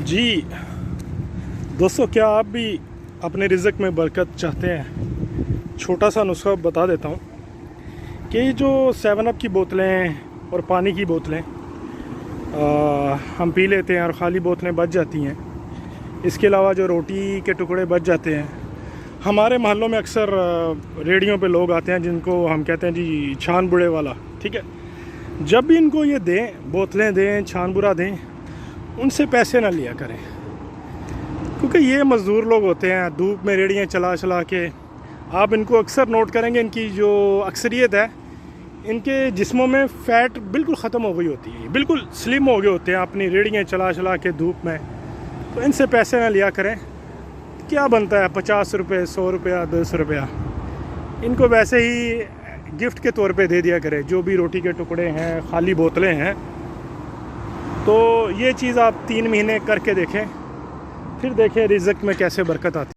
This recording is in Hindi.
जी दोस्तों, क्या आप भी अपने रिज़्क में बरकत चाहते हैं? छोटा सा नुस्खा बता देता हूँ कि जो 7 अप की बोतलें और पानी की बोतलें हम पी लेते हैं और ख़ाली बोतलें बच जाती हैं। इसके अलावा जो रोटी के टुकड़े बच जाते हैं, हमारे मोहल्लों में अक्सर रेडियों पे लोग आते हैं जिनको हम कहते हैं जी छान बुरे वाला। ठीक है, जब भी इनको ये दें, बोतलें दें, छान बुरा दें, उनसे पैसे ना लिया करें, क्योंकि ये मज़दूर लोग होते हैं, धूप में रेड़ियाँ चला चला के। आप इनको अक्सर नोट करेंगे, इनकी जो अक्सरियत है, इनके जिस्मों में फ़ैट बिल्कुल ख़त्म हो गई होती है, बिल्कुल स्लिम हो गए होते हैं अपनी रेड़ियाँ चला चला के धूप में। तो इनसे पैसे ना लिया करें। क्या बनता है 50 रुपये, 100 रुपया, 200 रुपया, इनको वैसे ही गिफ्ट के तौर पे दे दिया करें। जो भी रोटी के टुकड़े हैं, खाली बोतलें हैं, तो ये चीज़ आप 3 महीने करके देखें, फिर देखें रिज़्क में कैसे बरकत आती है।